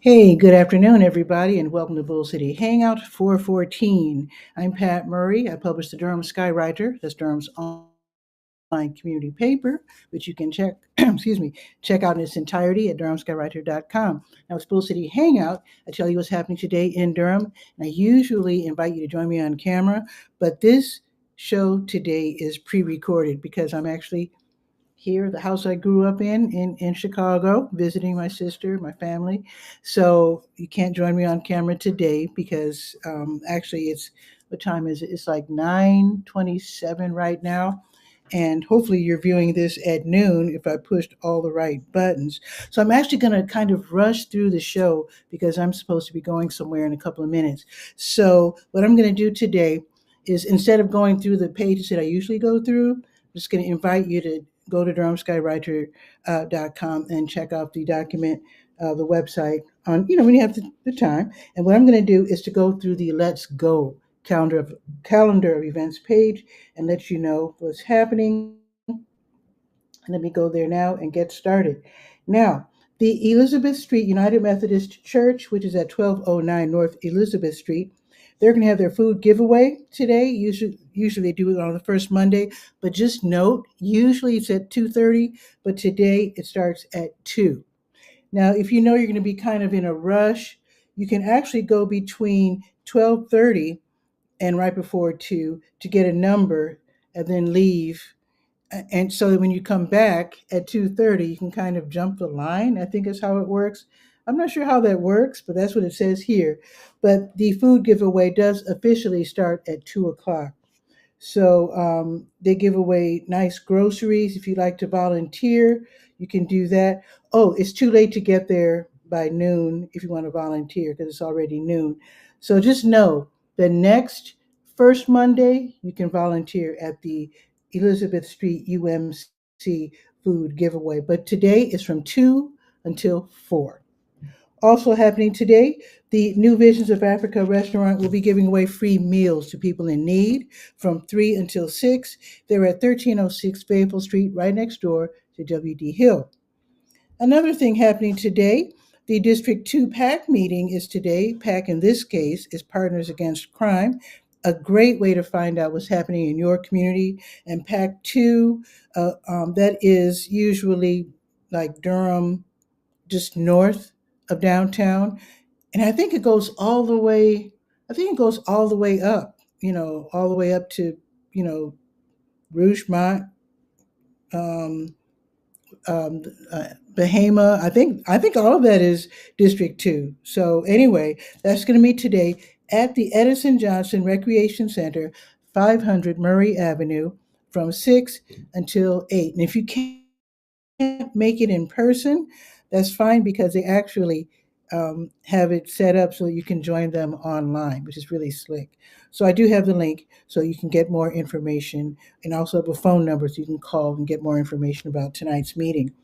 Hey, good afternoon, everybody, and welcome to Bull City Hangout 414. I'm Pat Murray. I publish the Durham Skywriter. That's Durham's online community paper, which you can check, excuse me, check out in its entirety at durhamskywriter.com. Now, it's Bull City Hangout. I tell you what's happening today in Durham, and I usually invite you to join me on camera, but this show today is pre-recorded because I'm actually here, the house I grew up in Chicago, visiting my sister, my family. So you can't join me on camera today because actually it's what time is it? It's like 9:27 right now. And hopefully you're viewing this at noon if I pushed all the right buttons. So I'm actually going to kind of rush through the show because I'm supposed to be going somewhere in a couple of minutes. So what I'm going to do today is instead of going through the pages that I usually go through, I'm just going to invite you to go to durhamskywriter.com and check out the document, the website on, when you have the time. And what I'm going to do is to go through the Let's Go calendar of events page and let you know what's happening. Let me go there now and get started. Now, the Elizabeth Street United Methodist Church, which is at 1209 North Elizabeth Street, they're going to have their food giveaway today. Usually they do it on the first Monday, but just note, usually it's at 2:30, but today it starts at 2. Now, if you know you're going to be kind of in a rush, you can actually go between 12:30 and right before 2 to get a number and then leave, and so that when you come back at 2:30 you can kind of jump the line. I think is how it works. I'm not sure how that works, but that's what it says here. But the food giveaway does officially start at 2 o'clock. So they give away nice groceries. If you'd like to volunteer, you can do that. Oh, it's too late to get there by noon if you want to volunteer because it's already noon. So just know the next first Monday, you can volunteer at the Elizabeth Street UMC food giveaway. But today is from 2 until 4. Also happening today, the New Visions of Africa restaurant will be giving away free meals to people in need from 3 until 6. They're at 1306 Fayetteville Street, right next door to W.D. Hill. Another thing happening today, the District 2 PAC meeting is today. PAC in this case is Partners Against Crime, a great way to find out what's happening in your community. And PAC 2, that is usually like Durham, just north of downtown. And I think it goes all the way up, all the way up to, you know, Rougemont, um, Bahama. I think all of that is District 2. So anyway, that's going to be today at the Edison Johnson Recreation Center, 500 Murray Avenue, from 6 until 8. And if you can't make it in person, that's fine because they actually have it set up so you can join them online, which is really slick. So I do have the link so you can get more information, and also have a phone number so you can call and get more information about tonight's meeting.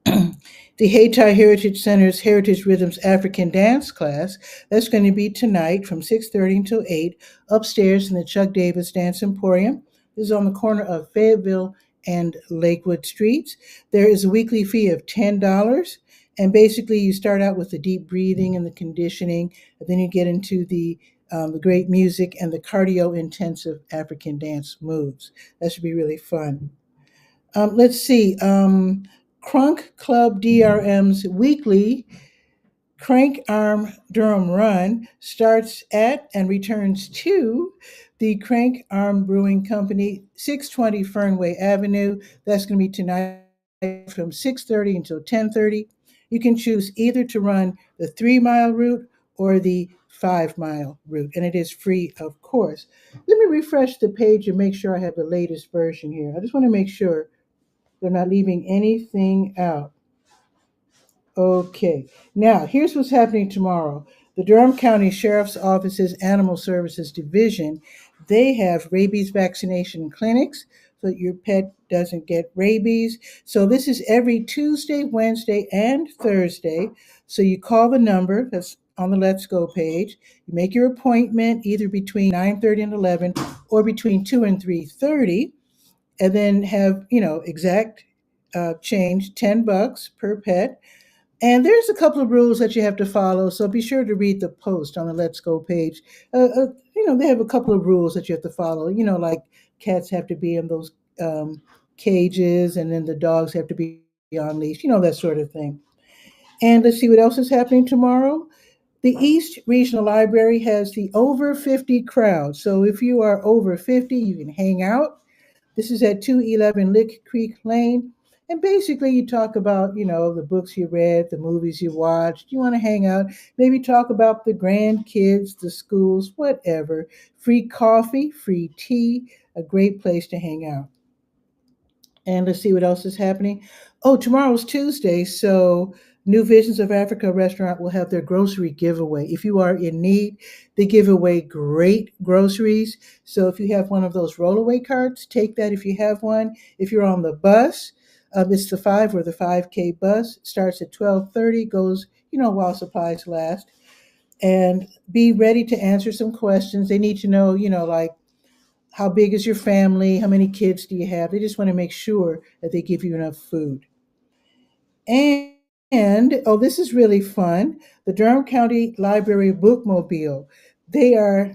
The Hayti Heritage Center's Heritage Rhythms African Dance class, that's going to be tonight from 6:30 until 8 upstairs in the Chuck Davis Dance Emporium. This is on the corner of Fayetteville and Lakewood Streets. There is a weekly fee of $10, and basically you start out with the deep breathing and the conditioning, and then you get into the great music and the cardio intensive African dance moves. That should be really fun. Let's see. Crunk Club DRM's weekly Crank Arm Durham Run starts at and returns to the Crank Arm Brewing Company, 620 Fernway Avenue. That's going to be tonight from 6:30 until 10:30. You can choose either to run the 3 mile route or the 5 mile route, and it is free, of course. Let me refresh the page and make sure I have the latest version here. I just want to make sure they're not leaving anything out. Okay, now here's what's happening tomorrow. The Durham County Sheriff's Office's Animal Services Division, they have rabies vaccination clinics so that your pet doesn't get rabies. So this is every Tuesday, Wednesday, and Thursday. So you call the number that's on the Let's Go page. You make your appointment either between 9:30 and 11 or between 2 and 3:30, and then have, exact change, $10 per pet. And there's a couple of rules that you have to follow, so be sure to read the post on the Let's Go page. They have a couple of rules that you have to follow. Like cats have to be in those cages, and then the dogs have to be on leash. That sort of thing. And let's see what else is happening tomorrow. The East Regional Library has the over 50 crowd. So if you are over 50, you can hang out. This is at 211 Lick Creek Lane. And basically, you talk about, the books you read, the movies you watched. You want to hang out, maybe talk about the grandkids, the schools, whatever. Free coffee, free tea, a great place to hang out. And let's see what else is happening. Oh, tomorrow's Tuesday, so New Visions of Africa restaurant will have their grocery giveaway. If you are in need, they give away great groceries. So if you have one of those rollaway carts, take that if you have one. If you're on the bus, it's the 5K bus. Starts at 12:30, goes, while supplies last. And be ready to answer some questions. They need to know, like how big is your family? How many kids do you have? They just want to make sure that they give you enough food. And oh, this is really fun. The Durham County Library Bookmobile. They are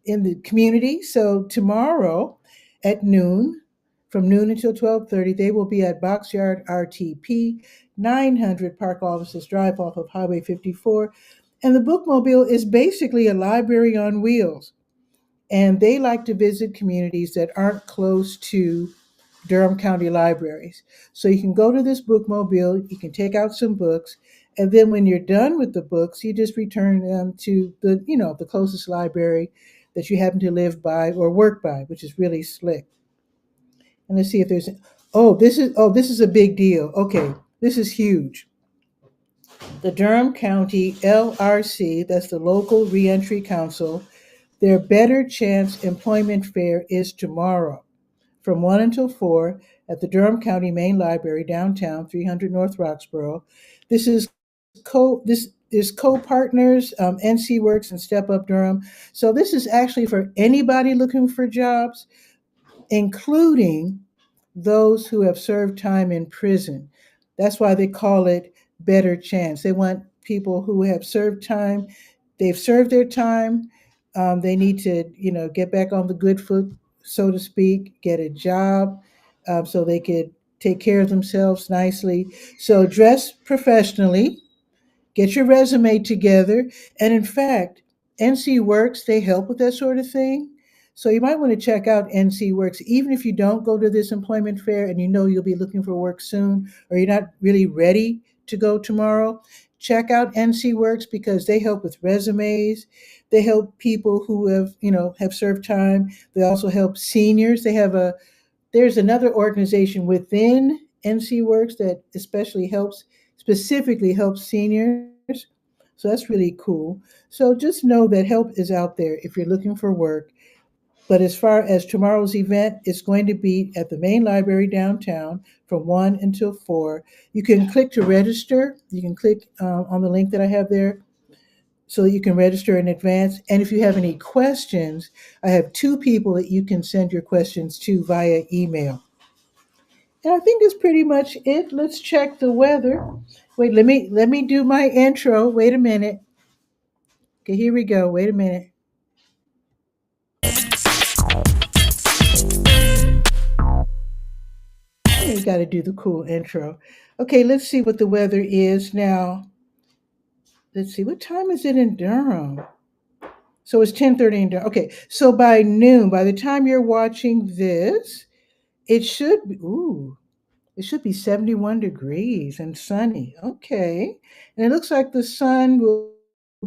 in the community. So tomorrow at noon, from noon until 12:30, they will be at Boxyard RTP, 900 Park Offices Drive off of Highway 54. And the bookmobile is basically a library on wheels, and they like to visit communities that aren't close to Durham County libraries. So you can go to this bookmobile, you can take out some books, and then when you're done with the books, you just return them to the closest library that you happen to live by or work by, which is really slick. And let's see if there's this is a big deal. Okay, this is huge. The Durham County LRC, that's the Local Reentry Council, their Better Chance Employment Fair is tomorrow from 1 until 4 at the Durham County Main Library, downtown, 300 North Roxborough. This is co-partners, NC Works and Step Up Durham. So this is actually for anybody looking for jobs, including those who have served time in prison. That's why they call it Better Chance. They want people who have served time. They've served their time. They need to, get back on the good foot, so to speak, get a job, so they could take care of themselves nicely. So dress professionally, get your resume together. And in fact, NC Works, they help with that sort of thing. So you might want to check out NC Works, even if you don't go to this employment fair and you know you'll be looking for work soon, or you're not really ready to go tomorrow. Check out NC Works because they help with resumes. They help people who have served time. They also help seniors. There's another organization within NC Works that specifically helps seniors. So that's really cool. So just know that help is out there if you're looking for work. But as far as tomorrow's event, it's going to be at the main library downtown from 1 until 4. You can click to register. You can click on the link that I have there so that you can register in advance. And if you have any questions, I have 2 people that you can send your questions to via email. And I think that's pretty much it. Let's check the weather. Wait, let me do my intro. Wait a minute. Okay, here we go. Wait a minute. You got to do the cool intro. Okay, let's see what the weather is now. Let's see, what time is it in Durham? So it's 10:30 in Durham. Okay, so by noon, by the time you're watching this, it should be 71 degrees and sunny. Okay. And it looks like the sun will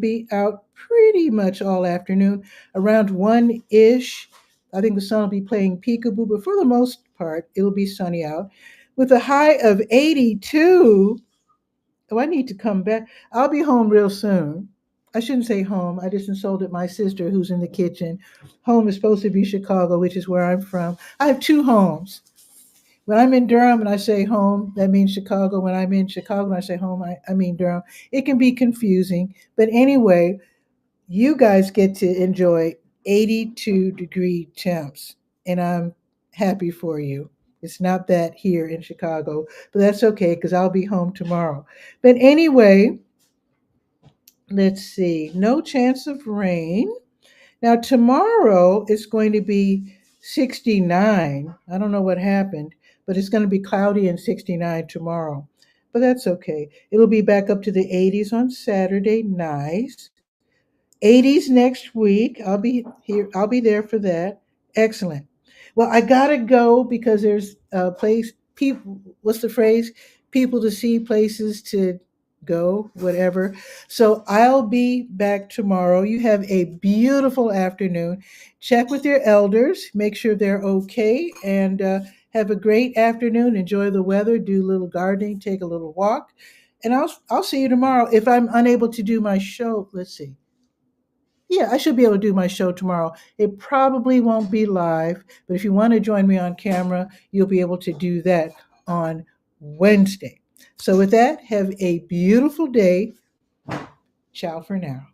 be out pretty much all afternoon, around 1 ish. I think the sun will be playing peekaboo, but for the most part, it'll be sunny out with a high of 82. Oh, I need to come back. I'll be home real soon. I shouldn't say home. I just insulted my sister who's in the kitchen. Home is supposed to be Chicago, which is where I'm from. I have 2 homes. When I'm in Durham and I say home, that means Chicago. When I'm in Chicago and I say home, I mean Durham. It can be confusing. But anyway, you guys get to enjoy 82-degree temps, and I'm happy for you. It's not that here in Chicago, but that's okay because I'll be home tomorrow. But anyway, let's see. No chance of rain. Now, tomorrow it's going to be 69. I don't know what happened, but it's going to be cloudy and 69 tomorrow. But that's okay. It'll be back up to the 80s on Saturday. Nice. 80s next week. I'll be here. I'll be there for that. Excellent. Well, I gotta go because there's a place. People. What's the phrase? People to see, places to go, whatever. So I'll be back tomorrow. You have a beautiful afternoon. Check with your elders. Make sure they're okay, and have a great afternoon. Enjoy the weather. Do a little gardening. Take a little walk, and I'll see you tomorrow. If I'm unable to do my show, let's see. Yeah, I should be able to do my show tomorrow. It probably won't be live, but if you want to join me on camera, you'll be able to do that on Wednesday. So, with that, have a beautiful day. Ciao for now.